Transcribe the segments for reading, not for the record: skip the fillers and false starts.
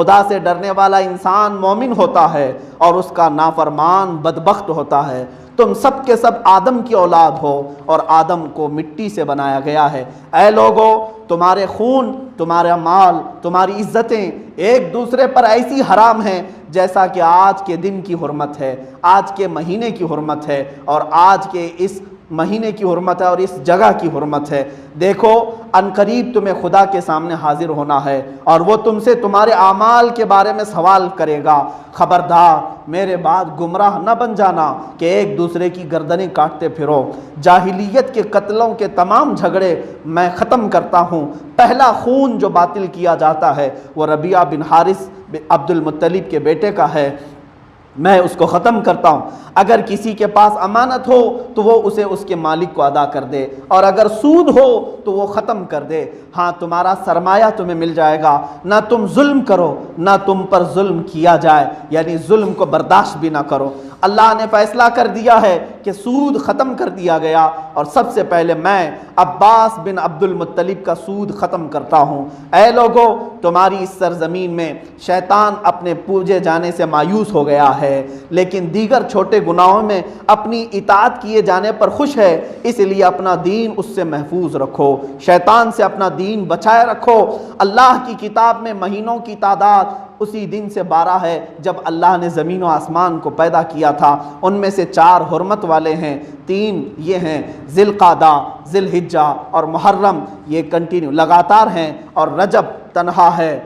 خدا سے ڈرنے والا انسان مومن ہوتا ہے اور اس کا نافرمان بدبخت ہوتا ہے۔ تم سب کے سب آدم کی اولاد ہو اور آدم کو مٹی سے بنایا گیا ہے۔ اے لوگو، تمہارے خون، تمہارا مال، تمہاری عزتیں ایک دوسرے پر ایسی حرام ہیں جیسا کہ آج کے دن کی حرمت ہے، آج کے مہینے کی حرمت ہے، اور آج کے اس مہینے کی حرمت ہے اور اس جگہ کی حرمت ہے۔ دیکھو، عنقریب تمہیں خدا کے سامنے حاضر ہونا ہے اور وہ تم سے تمہارے اعمال کے بارے میں سوال کرے گا۔ خبردار، میرے بعد گمراہ نہ بن جانا کہ ایک دوسرے کی گردنیں کاٹتے پھرو۔ جاہلیت کے قتلوں کے تمام جھگڑے میں ختم کرتا ہوں۔ پہلا خون جو باطل کیا جاتا ہے وہ ربیعہ بن حارث عبد المطلب کے بیٹے کا ہے، میں اس کو ختم کرتا ہوں۔ اگر کسی کے پاس امانت ہو تو وہ اسے اس کے مالک کو ادا کر دے، اور اگر سود ہو تو وہ ختم کر دے۔ ہاں، تمہارا سرمایہ تمہیں مل جائے گا، نہ تم ظلم کرو نہ تم پر ظلم کیا جائے، یعنی ظلم کو برداشت بھی نہ کرو۔ اللہ نے فیصلہ کر دیا ہے کہ سود ختم کر دیا گیا، اور سب سے پہلے میں عباس بن عبد المطلب کا سود ختم کرتا ہوں۔ اے لوگو، تمہاری اس سرزمین میں شیطان اپنے پوجے جانے سے مایوس ہو گیا ہے، لیکن دیگر چھوٹے گناہوں میں اپنی اطاعت کیے جانے پر خوش ہے، اس لیے اپنا دین اس سے محفوظ رکھو، شیطان سے اپنا دین بچائے رکھو۔ اللہ کی کتاب میں مہینوں کی تعداد اسی دن سے 12 ہے جب اللہ نے زمین و آسمان کو پیدا کیا تھا۔ ان میں سے 4 حرمت والے ہیں، 3 یہ ہیں ذی القعدہ، ذی الحجہ اور محرم، یہ کنٹینیو لگاتار ہیں، اور رجب تنہا ہے۔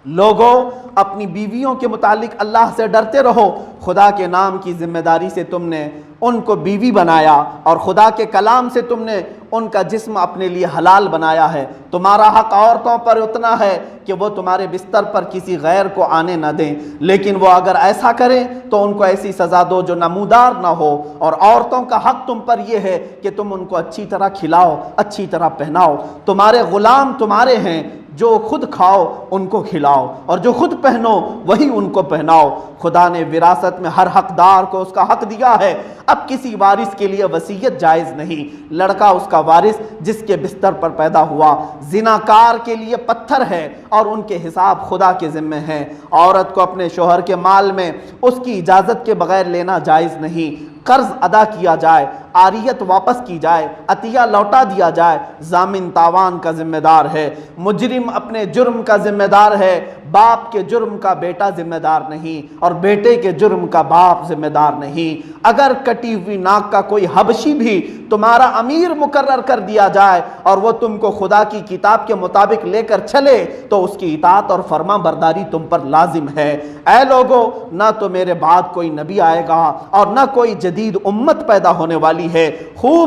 لوگوں، اپنی بیویوں کے متعلق اللہ سے ڈرتے رہو۔ خدا کے نام کی ذمہ داری سے تم نے ان کو بیوی بنایا، اور خدا کے کلام سے تم نے ان کا جسم اپنے لیے حلال بنایا ہے۔ تمہارا حق عورتوں پر اتنا ہے کہ وہ تمہارے بستر پر کسی غیر کو آنے نہ دیں، لیکن وہ اگر ایسا کریں تو ان کو ایسی سزا دو جو نمودار نہ ہو۔ اور عورتوں کا حق تم پر یہ ہے کہ تم ان کو اچھی طرح کھلاؤ، اچھی طرح پہناؤ۔ تمہارے غلام تمہارے ہیں، جو خود کھاؤ ان کو کھلاؤ، اور جو خود پہنو وہی ان کو پہناؤ۔ خدا نے وراثت میں ہر حقدار کو اس کا حق دیا ہے۔ اب کسی وارث کے لیے وصیت جائز نہیں، لڑکا اس کا وارث جس کے بستر پر پیدا ہوا۔ زناکار کے لیے پتھر ہے اور ان کے حساب خدا کے ذمے ہیں۔ عورت کو اپنے شوہر کے مال میں اس کی اجازت کے بغیر لینا جائز نہیں۔ قرض ادا کیا جائے، عاریت واپس کی جائے، عطیہ لوٹا دیا جائے، ضامن تاوان کا ذمہ دار ہے۔ مجرم اپنے جرم کا ذمہ دار ہے، باپ کے جرم کا بیٹا ذمہ دار نہیں، اور بیٹے کے جرم کا باپ ذمہ دار نہیں۔ اگر کٹی ہوئی ناک کا کوئی حبشی بھی تمہارا امیر مقرر کر دیا جائے اور وہ تم کو خدا کی کتاب کے مطابق لے کر چلے تو اس کی اطاعت اور فرما برداری تم پر لازم ہے۔ اے لوگو، نہ تو میرے بعد کوئی نبی آئے گا اور نہ کوئی جدید امت پیدا ہونے والی ہے۔ خوب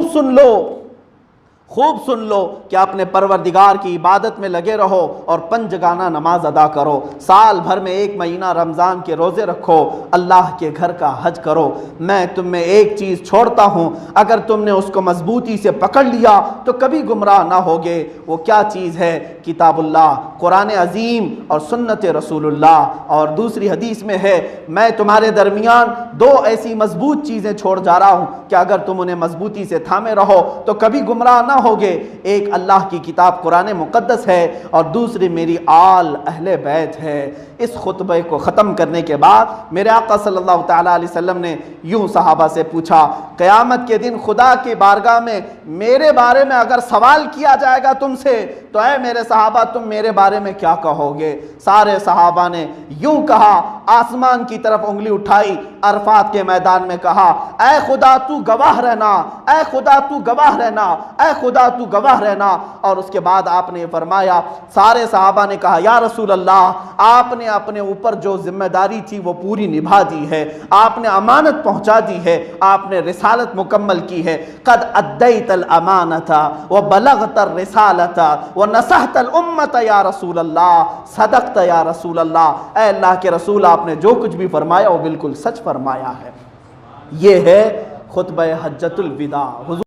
سن لو کہ اپنے پروردگار کی عبادت میں لگے رہو اور 5 جگانہ نماز ادا کرو۔ سال بھر میں 1 مہینہ رمضان کے روزے رکھو، اللہ کے گھر کا حج کرو۔ میں تم میں ایک چیز چھوڑتا ہوں، اگر تم نے اس کو مضبوطی سے پکڑ لیا تو کبھی گمراہ نہ ہوگے۔ وہ کیا چیز ہے؟ کتاب اللہ، قرآن عظیم اور سنت رسول اللہ۔ اور دوسری حدیث میں ہے، میں تمہارے درمیان 2 ایسی مضبوط چیزیں چھوڑ جا رہا ہوں کہ اگر تم انہیں مضبوطی سے تھامے رہو تو کبھی گمراہ نہ ہوگے۔ ایک اللہ کی کتاب قرآن مقدس ہے اور دوسری میری آل اہل بیت ہے۔ اس خطبے کو ختم کرنے کے بعد میرے آقا صلی اللہ تعالیٰ علیہ وسلم نے یوں صحابہ سے پوچھا، قیامت کے دن خدا کی بارگاہ میں میرے بارے میں اگر سوال کیا جائے گا تم سے تو اے میرے صحابہ تم میرے بارے میں کیا کہو گے؟ سارے صحابہ نے یوں کہا، آسمان کی طرف انگلی اٹھائی، عرفات کے میدان میں کہا، اے خدا تو گواہ رہنا، اے خدا تو گواہ رہنا، اے خدا تو گواہ رہنا۔ اور اس کے بعد آپ نے فرمایا، سارے صحابہ نے کہا، یا رسول اللہ، آپ نے اپنے اوپر جو ذمہ داری تھی وہ پوری نبھا دی ہے، آپ نے امانت پہنچا دی ہے، آپ نے رسالت مکمل کی ہے۔ قد ادیت الامانۃ وبلغت الرسالۃ ونصحت الامۃ یا رسول اللہ، صدقت یا رسول اللہ۔ اے اللہ کے رسول، آپ نے جو کچھ بھی فرمایا وہ بالکل سچ فرمایا ہے۔ یہ ہے خطبہ حجۃ الوداع۔